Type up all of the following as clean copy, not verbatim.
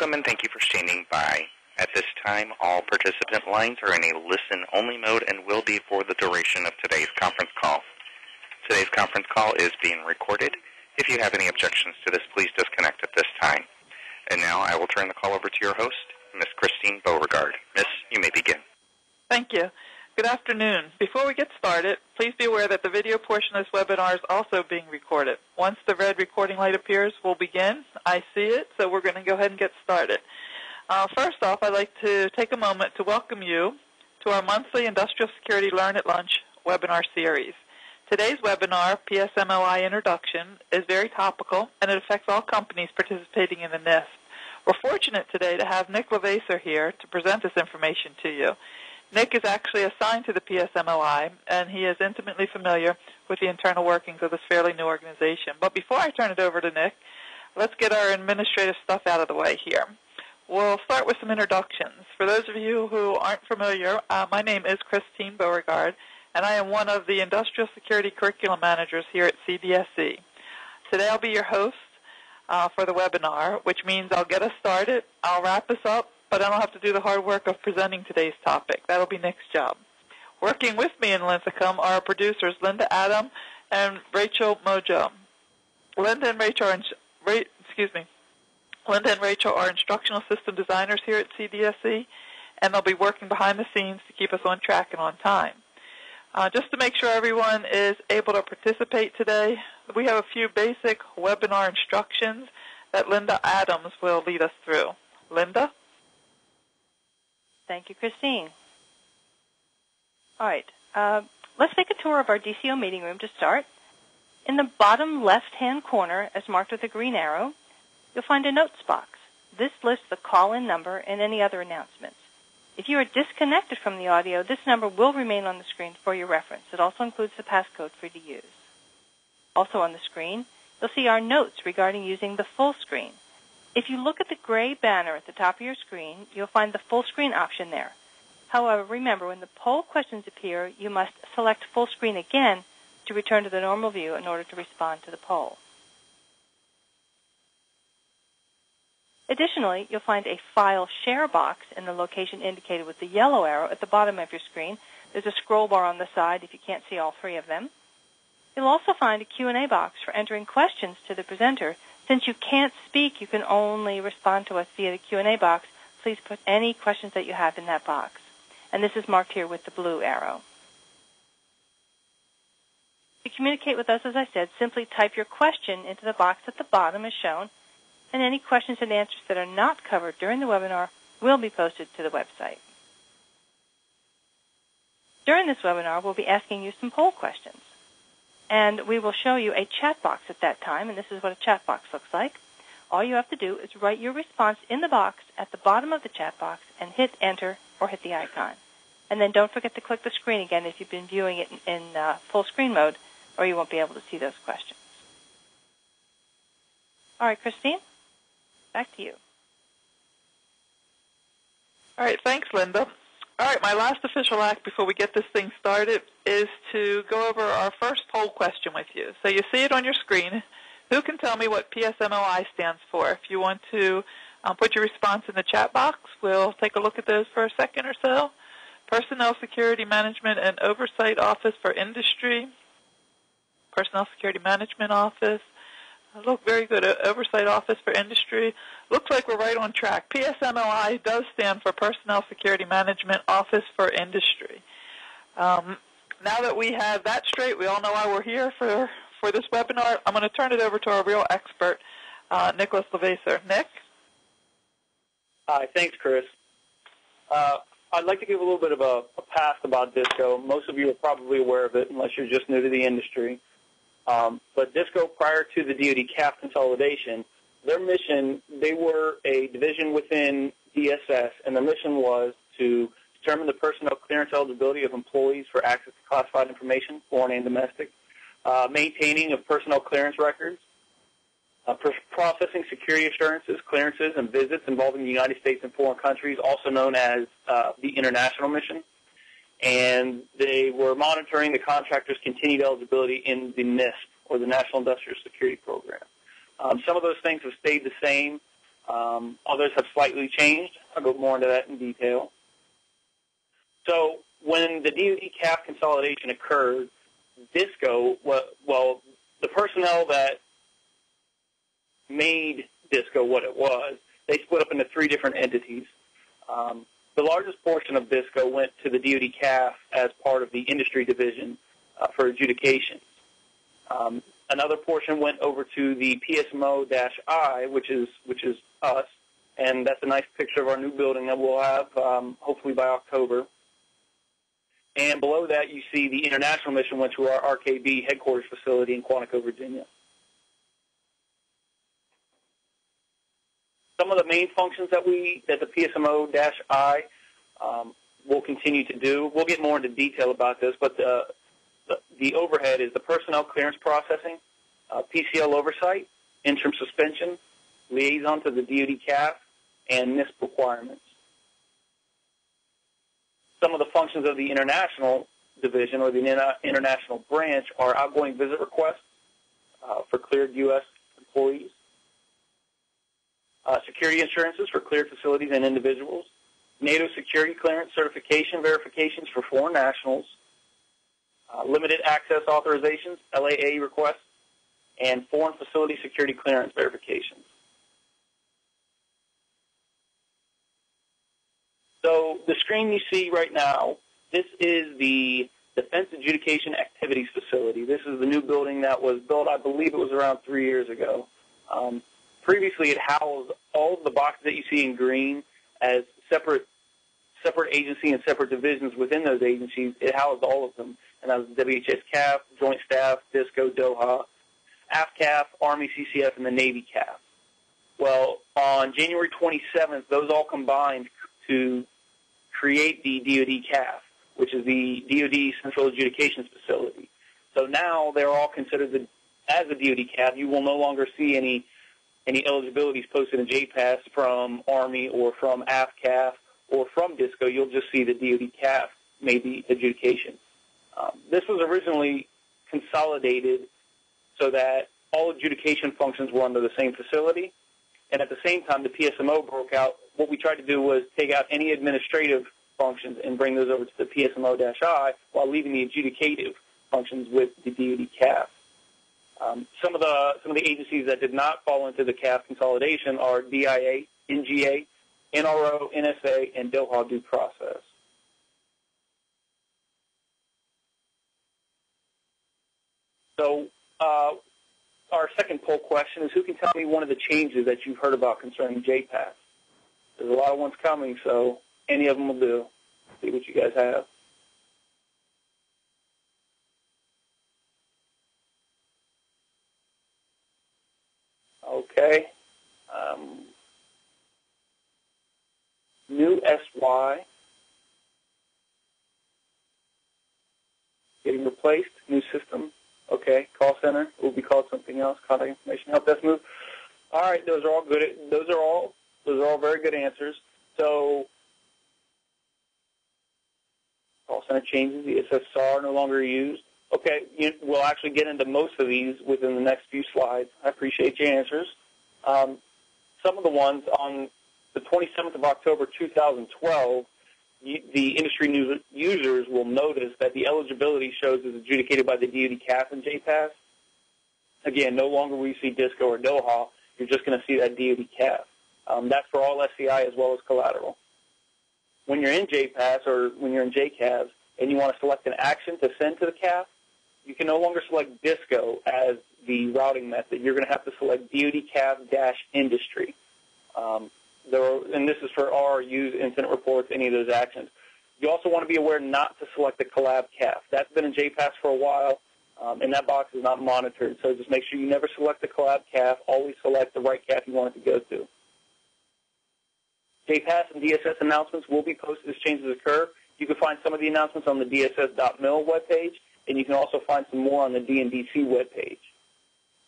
Welcome and thank you for standing by. At this time, all participant lines are in a listen-only mode and will be for the duration of today's conference call. Today's conference call is being recorded. If you have any objections to this, please disconnect at this time. And now I will turn the call over to your host, Ms. Christine Beauregard. Miss, you may begin. Thank you. Good afternoon. Before we get started, please be aware that the video portion of this webinar is also being recorded. Once the red recording light appears, we'll begin. I see it, so we're going to go ahead and get started. First off, I'd like to take a moment to welcome you to our monthly Industrial Security Learn at Lunch webinar series. Today's webinar, PSMO-I Introduction, is very topical, and it affects all companies participating in the NIST. We're fortunate today to have Nick Levasseur here to present this information to you. Nick is actually assigned to the PSMO-I, and he is intimately familiar with the internal workings of this fairly new organization. But before I turn it over to Nick, let's get our administrative stuff out of the way here. We'll start with some introductions. For those of you who aren't familiar, my name is Christine Beauregard, and I am one of the Industrial Security Curriculum Managers here at CDSE. Today I'll be your host for the webinar, which means I'll get us started, I'll wrap us up, but I don't have to do the hard work of presenting today's topic. That'll be Nick's job. Working with me in Lincecum are our producers, Linda Adam and Rachel Mojo. Linda and Rachel are instructional system designers here at CDSE, and they'll be working behind the scenes to keep us on track and on time. Just to make sure everyone is able to participate today, we have a few basic webinar instructions that Linda Adams will lead us through. Linda? Thank you, Christine. All right, let's take a tour of our DCO meeting room to start. In the bottom left-hand corner, as marked with a green arrow, you'll find a notes box. This lists the call-in number and any other announcements. If you are disconnected from the audio, this number will remain on the screen for your reference. It also includes the passcode for you to use. Also on the screen, you'll see our notes regarding using the full screen. If you look at the gray banner at the top of your screen, you'll find the full screen option there. However, remember, when the poll questions appear, you must select full screen again to return to the normal view in order to respond to the poll. Additionally, you'll find a file share box in the location indicated with the yellow arrow at the bottom of your screen. There's a scroll bar on the side if you can't see all three of them. You'll also find a Q&A box for entering questions to the presenter. Since you can't speak, you can only respond to us via the Q&A box. Please put any questions that you have in that box. And this is marked here with the blue arrow. To communicate with us, as I said, simply type your question into the box at the bottom as shown, and any questions and answers that are not covered during the webinar will be posted to the website. During this webinar, we'll be asking you some poll questions. And we will show you a chat box at that time, and this is what a chat box looks like. All you have to do is write your response in the box at the bottom of the chat box and hit enter or hit the icon. And then don't forget to click the screen again if you've been viewing it in full screen mode, or you won't be able to see those questions. All right, Christine, back to you. All right, thanks, Linda. All right, my last official act before we get this thing started is to go over our first poll question with you. So you see it on your screen. Who can tell me what PSMO-I stands for? If you want to put your response in the chat box, we'll take a look at those for a second or so. Personnel Security Management and Oversight Office for Industry. Personnel Security Management Office. Look, very good. Oversight Office for Industry. Looks like we're right on track. PSMO-I does stand for Personnel Security Management Office for Industry. Now that we have that straight, we all know why we're here for this webinar. I'm going to turn it over to our real expert, Nicholas Levasseur. Nick? Hi, thanks, Chris. I'd like to give a little bit of a past about DSCO. Most of you are probably aware of it unless you're just new to the industry. But DSCO, prior to the DoD CAF consolidation, their mission, they were a division within DSS, and their mission was to determine the personnel clearance eligibility of employees for access to classified information, foreign and domestic, maintaining of personnel clearance records, processing security assurances, clearances, and visits involving the United States and foreign countries, also known as the international mission. And they were monitoring the contractor's continued eligibility in the NISP, or the National Industrial Security Program. Some of those things have stayed the same. Others have slightly changed. I'll go more into that in detail. So when the DoD CAF consolidation occurred, Dco, well, the personnel that made Dco what it was, they split up into 3 different entities. The largest portion of Dco went to the DoD CAF as part of the industry division for adjudication. Another portion went over to the PSMO-I, which is us, and that's a nice picture of our new building that we'll have hopefully by October. And below that, you see the international mission went to our RKB headquarters facility in Quantico, Virginia. Some of the main functions that the PSMO-I will continue to do, we'll get more into detail about this, but the overhead is the personnel clearance processing, PCL oversight, interim suspension, liaison to the DoD CAF, and NISP requirements. Some of the functions of the international division or the international branch are outgoing visit requests for cleared U.S. employees, security insurances for cleared facilities and individuals, NATO security clearance certification verifications for foreign nationals, limited access authorizations, LAA requests, and foreign facility security clearance verifications. So the screen you see right now, this is the Defense Adjudication Activities Facility. This is the new building that was built, I believe it was around 3 years ago. Previously, it housed all of the boxes that you see in green as separate agency and separate divisions within those agencies. It housed all of them, and that was WHS CAF, Joint Staff, Dco, Doha, AFCAF, Army CCF, and the Navy CAF. Well, on January 27th, those all combined to create the DoD CAF, which is the DoD Central Adjudications Facility. So now they're all considered as a DoD CAF. You will no longer see any eligibilities posted in JPAS from Army or from AFCAF or from Dco. You'll just see the DoD CAF made the adjudication. This was originally consolidated so that all adjudication functions were under the same facility, and at the same time the PSMO broke out. What we tried to do was take out any administrative functions and bring those over to the PSMO-I while leaving the adjudicative functions with the DoD CAF. Some of the agencies that did not fall into the CAF consolidation are DIA, NGA, NRO, NSA, and Doha due process. So our second poll question is, who can tell me one of the changes that you've heard about concerning JPAS? There's a lot of ones coming, so any of them will do. See what you guys have. Okay. New SY. Getting replaced. New system. Okay. Call center. It will be called something else. Contact information. Help desk move. All right. Those are all good. Those are all very good answers. So, call center changes. The SSR no longer used. Okay, we'll actually get into most of these within the next few slides. I appreciate your answers. Some of the ones on the 27th of October 2012, the industry users will notice that the eligibility shows is adjudicated by the DoD CAF and JPAS. Again, no longer will you see Dco or Doha. You're just going to see that DoD CAF. That's for all SCI as well as collateral. When you're in JPAS or when you're in JCAVs and you want to select an action to send to the CAF, you can no longer select Dco as the routing method. You're going to have to select DoD CAF-Industry. And this is for RRUs, incident reports, any of those actions. You also want to be aware not to select the collab CAF. That's been in JPAS for a while, and that box is not monitored. So just make sure you never select the collab CAF. Always select the right CAF you want it to go to. JPAS and DSS announcements will be posted as changes occur. You can find some of the announcements on the DSS.mil webpage, and you can also find some more on the Dmdc webpage.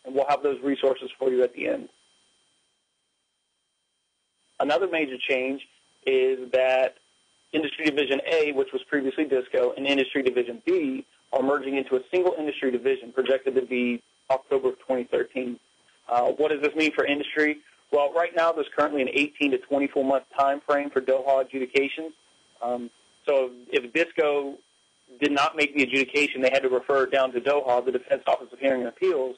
And we'll have those resources for you at the end. Another major change is that Industry Division A, which was previously Dco, and Industry Division B are merging into a single industry division projected to be October of 2013. What does this mean for industry? Well, right now there's currently an 18 to 24-month time frame for DOHA adjudications. So if DSCO did not make the adjudication, they had to refer it down to DOHA, the Defense Office of Hearing and Appeals.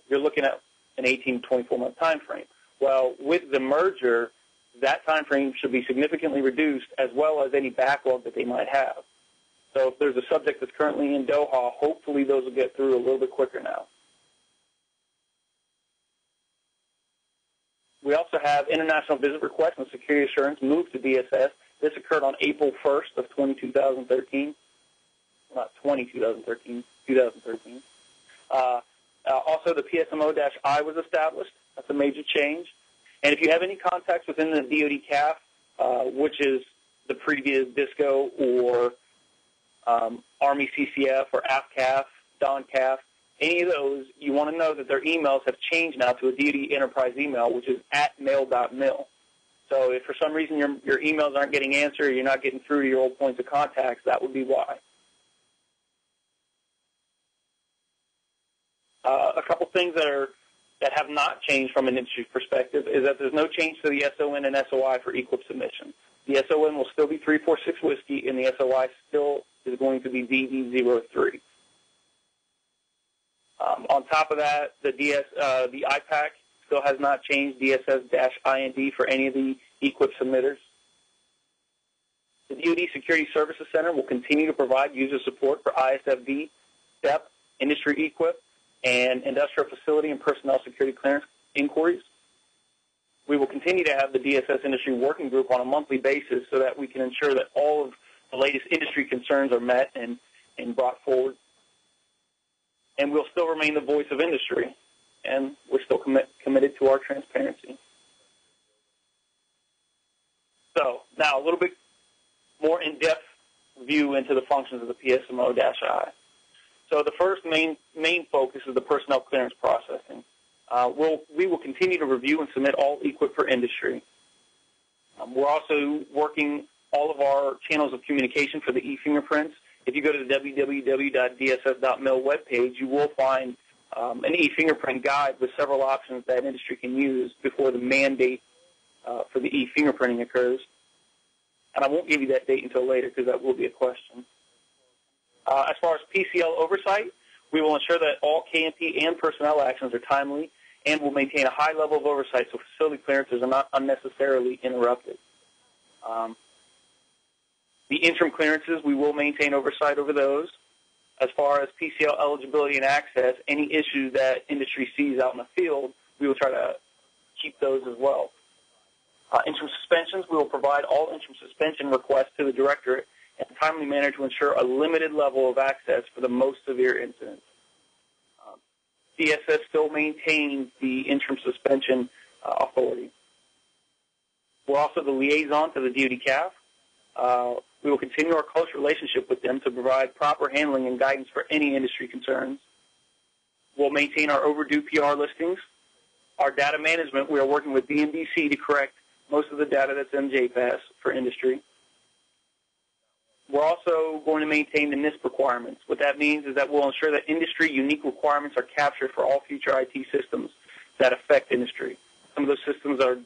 You're looking at an 18 to 24-month time frame. Well, with the merger, that time frame should be significantly reduced, as well as any backlog that they might have. So if there's a subject that's currently in DOHA, hopefully those will get through a little bit quicker now. We also have international visit requests and security assurance moved to DSS. This occurred on April 1st of 2013. Not 2013, 2013. Also, the PSMO-I was established. That's a major change. And if you have any contacts within the DoD CAF, which is the previous DSCO or Army CCF or AFCAF, DONCAF, any of those, you want to know that their emails have changed now to a DoD Enterprise email, which is @mail.mil. So if for some reason your emails aren't getting answered, or you're not getting through to your old points of contacts, that would be why. A couple things that have not changed from an industry perspective is that there's no change to the SON and SOI for EQIP submission. The SON will still be 346 whiskey, and the SOI still is going to be DD03. On top of that, the IPAC still has not changed DSS-IND for any of the EQIP submitters. The DoD Security Services Center will continue to provide user support for ISFD, STEP, industry EQIP, and industrial facility and personnel security clearance inquiries. We will continue to have the DSS Industry Working Group on a monthly basis so that we can ensure that all of the latest industry concerns are met and brought forward. And we'll still remain the voice of industry, and we're still committed to our transparency. So now a little bit more in-depth view into the functions of the PSMO-I. So the first main focus is the personnel clearance processing. We will continue to review and submit all EQIP for industry. We're also working all of our channels of communication for the e-fingerprints. If you go to the www.dss.mil webpage, you will find an e-fingerprint guide with several options that industry can use before the mandate for the e-fingerprinting occurs. And I won't give you that date until later because that will be a question. As far as PCL oversight, we will ensure that all KMP and personnel actions are timely and will maintain a high level of oversight so facility clearances are not unnecessarily interrupted. The interim clearances, we will maintain oversight over those. As far as PCL eligibility and access, any issues that industry sees out in the field, we will try to keep those as well. Interim suspensions, we will provide all interim suspension requests to the directorate in a timely manner to ensure a limited level of access for the most severe incidents. DSS still maintains the interim suspension authority. We're also the liaison to the DoD CAF. We will continue our close relationship with them to provide proper handling and guidance for any industry concerns. We'll maintain our overdue PR listings. Our data management, we are working with Dmdc to correct most of the data that's in JPass for industry. We're also going to maintain the NISP requirements. What that means is that we'll ensure that industry unique requirements are captured for all future IT systems that affect industry. Some of those systems are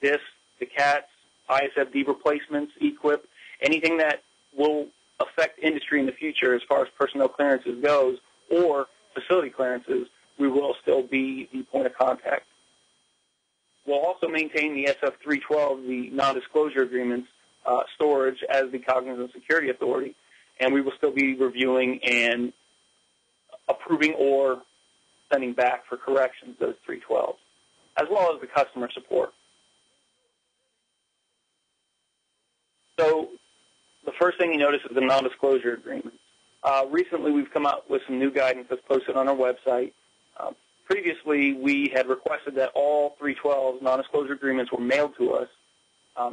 DIS, the CATs, ISFD replacements, EQIP, anything that will affect industry in the future as far as personnel clearances goes or facility clearances, we will still be the point of contact. We'll also maintain the SF-312, the non-disclosure agreements, storage as the Cognizant Security Authority, and we will still be reviewing and approving or sending back for corrections those 312s, as well as the customer support. So the first thing you notice is the non-disclosure agreement. Recently, we've come out with some new guidance that's posted on our website. Previously, we had requested that all 312s non-disclosure agreements were mailed to us.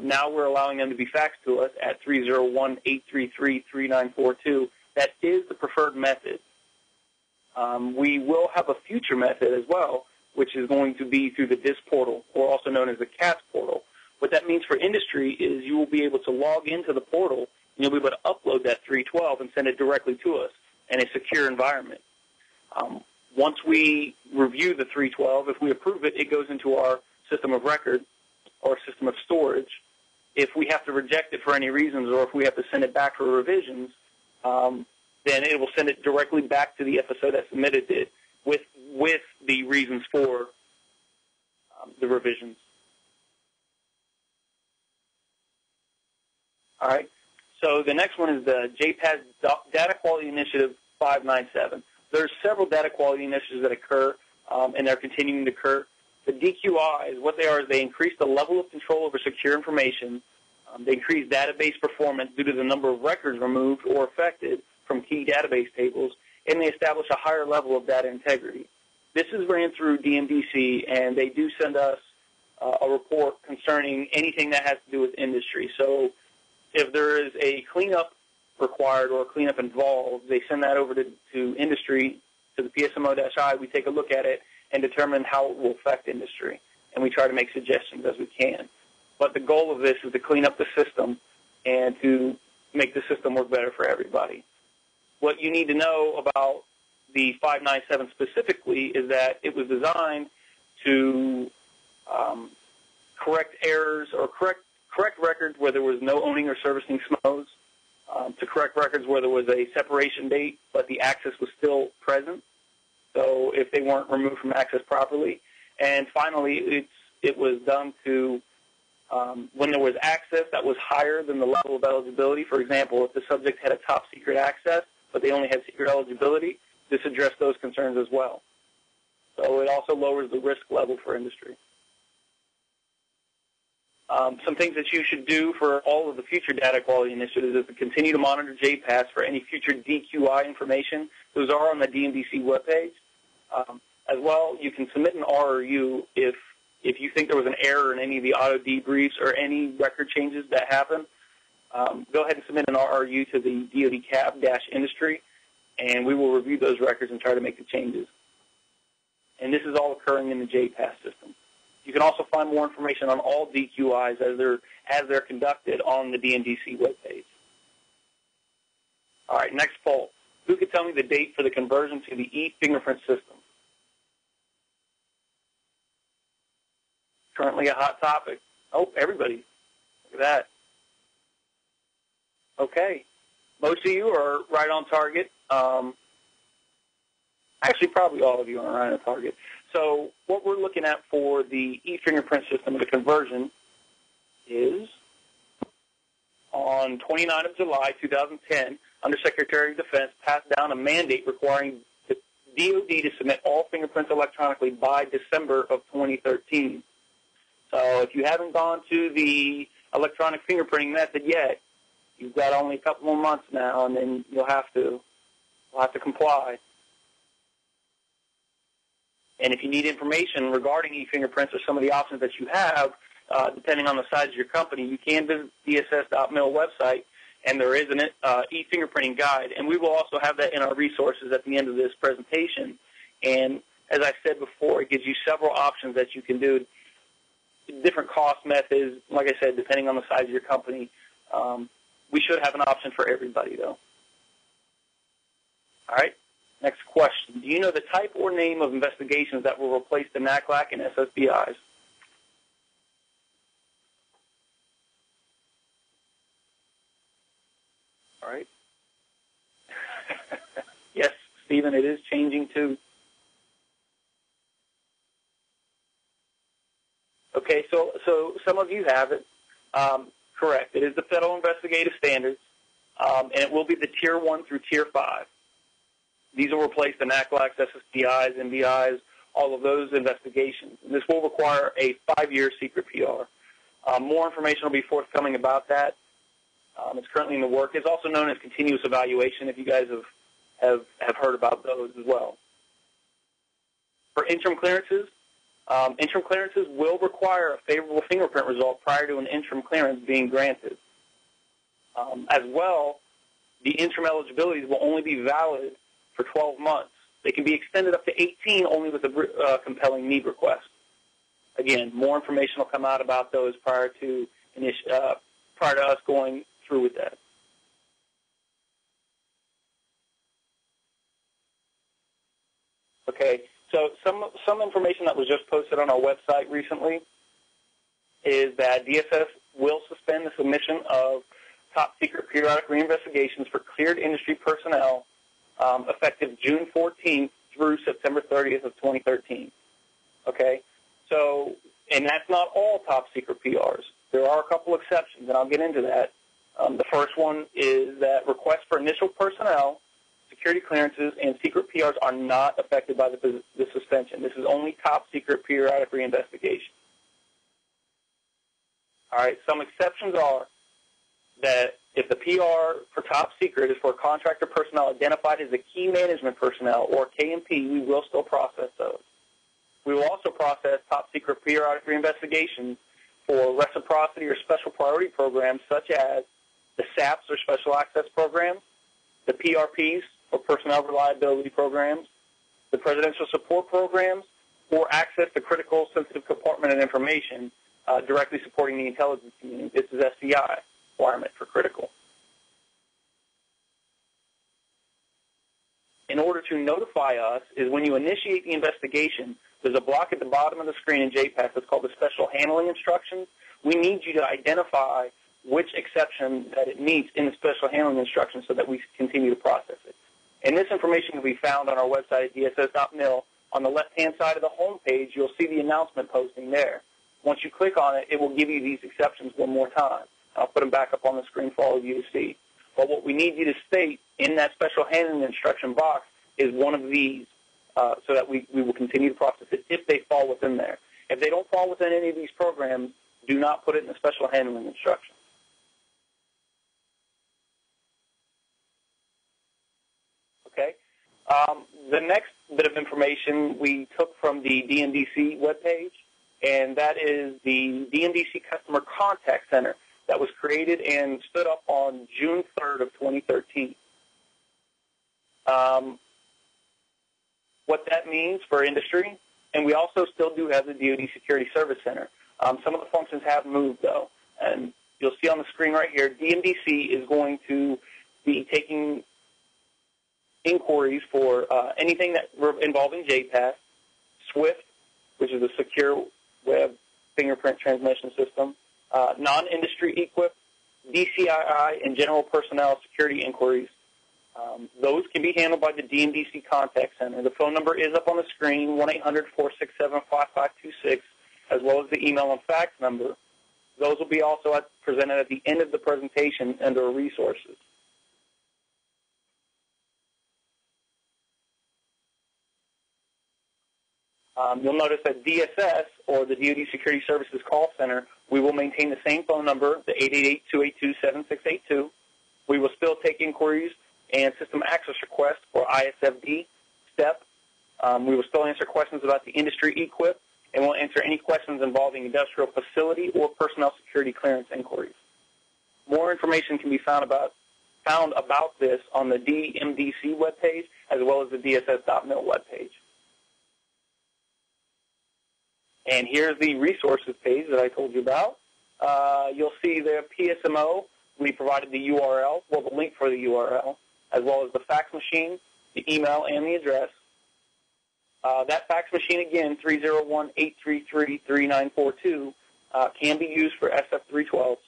Now we're allowing them to be faxed to us at 301-833-3942. That is the preferred method. We will have a future method as well, which is going to be through the DIS portal, or also known as the CATS portal. What that means for industry is you will be able to log into the portal, and you'll be able to upload that 312 and send it directly to us in a secure environment. Once we review the 312, if we approve it, it goes into our system of record or system of storage, if we have to reject it for any reasons or if we have to send it back for revisions, then it will send it directly back to the FSO that submitted it with the reasons for the revisions. All right. So the next one is the JPAS Data Quality Initiative 597. There's several data quality initiatives that occur, and they're continuing to occur. The DQIs, what they are is they increase the level of control over secure information. They increase database performance due to the number of records removed or affected from key database tables, and they establish a higher level of data integrity. This is ran through Dmdc, and they do send us a report concerning anything that has to do with industry. So if there is a cleanup required or a cleanup involved, they send that over to industry, to the PSMO-I. We take a look at it and determine how it will affect industry, and we try to make suggestions as we can. But the goal of this is to clean up the system and to make the system work better for everybody. What you need to know about the 597 specifically is that it was designed to correct errors or correct records where there was no owning or servicing SMOs, to correct records where there was a separation date but the access was still present, so if they weren't removed from access properly. And finally, it was done to when there was access that was higher than the level of eligibility. For example, if the subject had a top secret access but they only had secret eligibility, this addressed those concerns as well. So it also lowers the risk level for industry. Some things that you should do for all of the future data quality initiatives is to continue to monitor JPAS for any future DQI information. Those are on the DMDC webpage. As well, you can submit an RRU if you think there was an error in any of the auto debriefs or any record changes that happen. Go ahead and submit an RRU to the DoD CAB-Industry, and we will review those records and try to make the changes. And this is all occurring in the JPAS system. You can also find more information on all DQIs as they're conducted on the DMDC webpage. All right, next poll. Who could tell me the date for the conversion to the e-fingerprint system? Currently a hot topic. Oh, everybody. Look at that. Okay. Most of you are right on target. Actually, probably all of you are right on target. So what we're looking at for the e-fingerprint system, the conversion, is on 29th of July, 2010, Undersecretary of Defense passed down a mandate requiring the DoD to submit all fingerprints electronically by December of 2013. So if you haven't gone to the electronic fingerprinting method yet, you've got only a couple more months now, and then you'll have to comply. And if you need information regarding e-fingerprints or some of the options that you have, depending on the size of your company, you can visit DSS.mil website, and there is an e-fingerprinting guide. And we will also have that in our resources at the end of this presentation. And as I said before, it gives you several options that you can do, different cost methods, like I said, depending on the size of your company. We should have an option for everybody, though. All right. Next question. Do you know the type or name of investigations that will replace the NACLAC and SSBIs? All right. Yes, Stephen, it is changing too. Okay, so some of you have it. Correct. It is the Federal Investigative Standards, and it will be the Tier 1 through Tier 5. These will replace the NACLACs, SSBIs, MBIs, all of those investigations. And this will require a 5-year secret PR. More information will be forthcoming about that. It's currently in the work. It's also known as continuous evaluation, if you guys have heard about those as well. For interim clearances will require a favorable fingerprint result prior to an interim clearance being granted. As well, the interim eligibilities will only be valid for 12 months. They can be extended up to 18 only with a compelling need request. Again, more information will come out about those prior to us going through with that. Okay, so some information that was just posted on our website recently. is that DSS will suspend the submission of top-secret periodic reinvestigations for cleared industry personnel effective June 14th through September 30th of 2013. Okay? So, and that's not all top-secret PRs. There are a couple exceptions, and I'll get into that. The first one is that requests for initial personnel, security clearances, and secret PRs are not affected by the suspension. This is only top-secret periodic reinvestigation. All right, some exceptions are that if the PR for top secret is for contractor personnel identified as a key management personnel or KMP, we will still process those. We will also process top secret periodic reinvestigations for reciprocity or special priority programs such as the SAPs or special access programs, the PRPs or personnel reliability programs, the presidential support programs, or access to critical sensitive compartment and information directly supporting the intelligence community. This is SCI requirement for critical. In order to notify us is when you initiate the investigation, there's a block at the bottom of the screen in JPAS that's called the special handling instructions. We need you to identify which exception that it meets in the special handling instructions so that we continue to process it. And this information can be found on our website at dss.mil. On the left-hand side of the home page, you'll see the announcement posting there. Once you click on it, it will give you these exceptions one more time. I'll put them back up on the screen for all of you to see. But what we need you to state in that special handling instruction box is one of these so that we will continue to process it if they fall within there. If they don't fall within any of these programs, do not put it in the special handling instruction. Okay. The next bit of information we took from the Dmdc webpage, and that is the Dmdc Customer Contact Center that was created and stood up on June 3rd of 2013. What that means for industry, and we also still do have the DoD Security Service Center. Some of the functions have moved, though, and you'll see on the screen right here, Dmdc is going to be taking inquiries for anything that involving JPass, SWIFT, which is a secure web fingerprint transmission system, non-industry equip, DCII, and general personnel security inquiries. Those can be handled by the Dmdc Contact Center. The phone number is up on the screen, 1-800-467-5526, as well as the email and fax number. Those will be also presented at the end of the presentation under resources. You'll notice that DSS, or the DoD Security Services Call Center, we will maintain the same phone number, the 888-282-7682. We will still take inquiries and system access requests for ISFD, STEP. We will still answer questions about the industry equip, and we'll answer any questions involving industrial facility or personnel security clearance inquiries. More information can be found about this on the DMDC webpage as well as the DSS.mil webpage. And here's the resources page that I told you about. You'll see the PSMO. We provided the URL, well, the link for the URL, as well as the fax machine, the email, and the address. That fax machine, again, 301-833-3942, can be used for SF312s.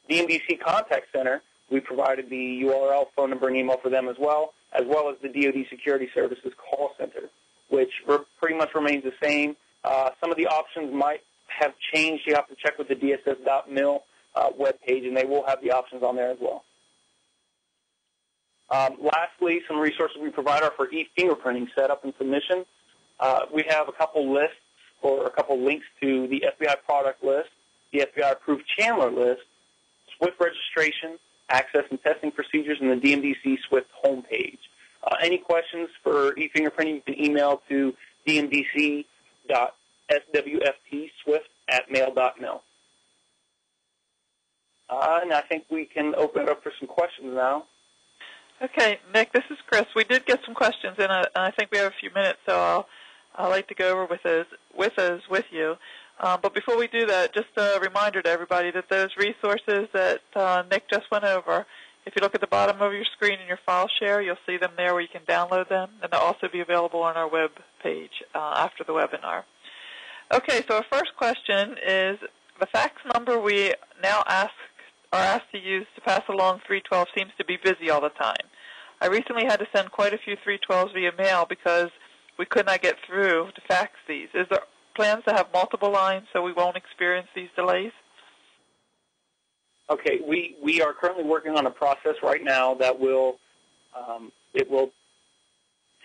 DMDC Contact Center, we provided the URL, phone number, and email for them as well as the DoD Security Services Call Center, which pretty much remains the same. Some of the options might have changed. You have to check with the DSS.mil webpage, and they will have the options on there as well. Lastly, some resources we provide are for e-fingerprinting setup and submission. We have a couple lists or a couple links to the FBI product list, the FBI approved Chandler list, SWIFT registration, access and testing procedures, and the DMDC SWIFT homepage. Any questions for e-fingerprinting, you can email to dmdc.swftswift@mail.mil. And I think we can open it up for some questions now. Okay, Nick, this is Chris. We did get some questions in, and I think we have a few minutes, so I'd like to go over with you. But before we do that, just a reminder to everybody that those resources that Nick just went over, if you look at the bottom of your screen in your file share, you'll see them there where you can download them, and they'll also be available on our web page after the webinar. Okay, so our first question is, the fax number we now are asked to use to pass along 312 seems to be busy all the time. I recently had to send quite a few 312s via mail because we could not get through to fax these. Is there plans to have multiple lines so we won't experience these delays? Okay, we are currently working on a process right now that will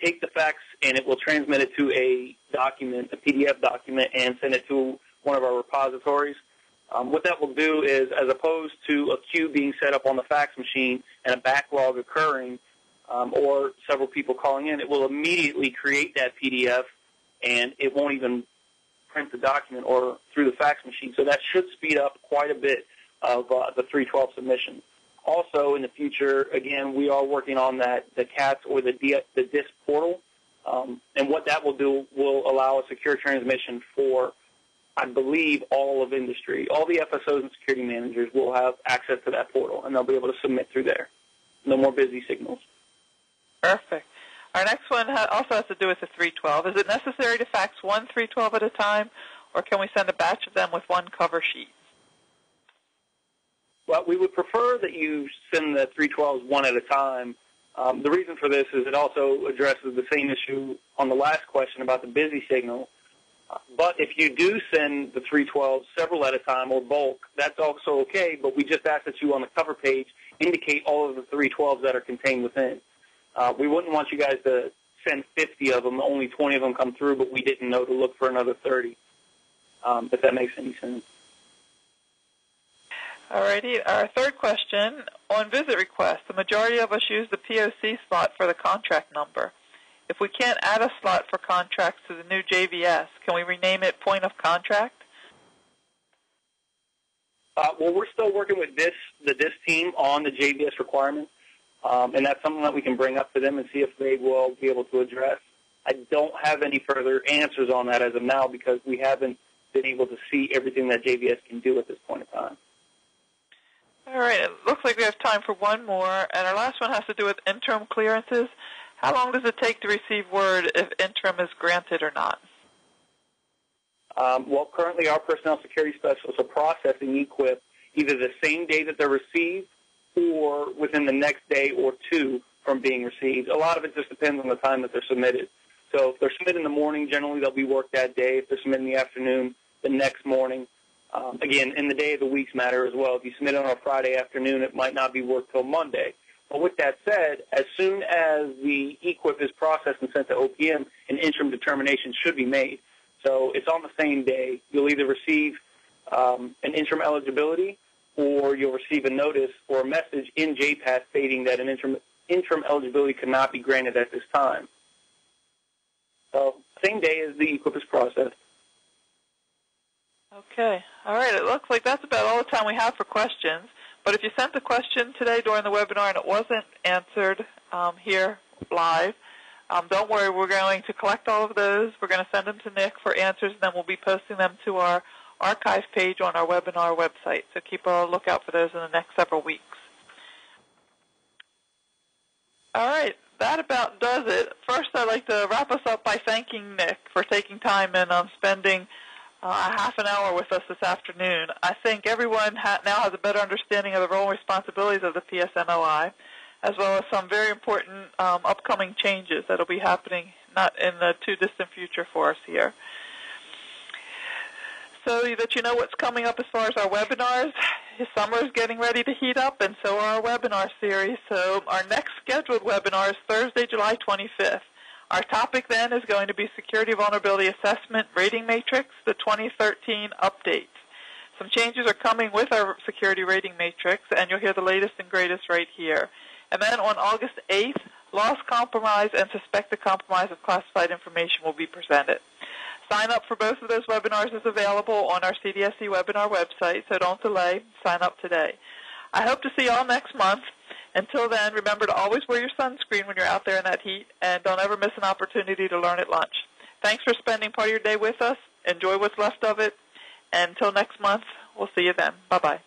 take the fax and it will transmit it to a document, a PDF document, and send it to one of our repositories. What that will do is, as opposed to a queue being set up on the fax machine and a backlog occurring, or several people calling in, it will immediately create that PDF, and it won't even print the document or through the fax machine. So that should speed up quite a bit of the 312 submission. Also, in the future, again, we are working on the CATS or the DISC portal, and what that will do will allow a secure transmission for, I believe, all of industry. All the FSOs and security managers will have access to that portal, and they'll be able to submit through there. No more busy signals. Perfect. Our next one also has to do with the 312. Is it necessary to fax one 312 at a time, or can we send a batch of them with one cover sheet? Well, we would prefer that you send the 312s one at a time. The reason for this is it also addresses the same issue on the last question about the busy signal. But if you do send the 312s several at a time or bulk, that's also okay, but we just ask that you on the cover page indicate all of the 312s that are contained within. We wouldn't want you guys to send 50 of them, only 20 of them come through, but we didn't know to look for another 30, if that makes any sense. All righty. Our third question, on visit requests, the majority of us use the POC slot for the contract number. If we can't add a slot for contracts to the new JVS, can we rename it point of contract? Well, we're still working with the DISC team on the JVS requirements, and that's something that we can bring up to them and see if they will be able to address. I don't have any further answers on that as of now because we haven't been able to see everything that JVS can do at this point in time. All right. It looks like we have time for one more, and our last one has to do with interim clearances. How long does it take to receive word if interim is granted or not? Well, currently our personnel security specialists are processing equip either the same day that they're received or within the next day or two from being received. A lot of it just depends on the time that they're submitted. So if they're submitted in the morning, generally they'll be worked that day. If they're submitted in the afternoon, the next morning. Again, in the day of the weeks matter as well. If you submit on a Friday afternoon, it might not be worked till Monday. But with that said, as soon as the equip is processed and sent to OPM, an interim determination should be made. So it's on the same day. You'll either receive an interim eligibility or you'll receive a notice or a message in JPAS stating that an interim eligibility cannot be granted at this time. So same day as the equip is processed. Okay. All right. It looks like that's about all the time we have for questions. But if you sent a question today during the webinar and it wasn't answered here live, don't worry. We're going to collect all of those. We're going to send them to Nick for answers, and then we'll be posting them to our archive page on our webinar website. So keep a lookout for those in the next several weeks. All right. That about does it. First, I'd like to wrap us up by thanking Nick for taking time and spending a half an hour with us this afternoon. I think everyone now has a better understanding of the role and responsibilities of the PSMO-I, as well as some very important upcoming changes that will be happening not in the too distant future for us here. So that you know what's coming up as far as our webinars, summer is getting ready to heat up, and so are our webinar series. So our next scheduled webinar is Thursday, July 25th. Our topic then is going to be Security Vulnerability Assessment Rating Matrix, the 2013 updates. Some changes are coming with our security rating matrix, and you'll hear the latest and greatest right here. And then on August 8th, loss compromise and suspected compromise of classified information will be presented. Sign up for both of those webinars is available on our CDSE webinar website, so don't delay. Sign up today. I hope to see you all next month. Until then, remember to always wear your sunscreen when you're out there in that heat, and don't ever miss an opportunity to learn at lunch. Thanks for spending part of your day with us. Enjoy what's left of it. And until next month, we'll see you then. Bye-bye.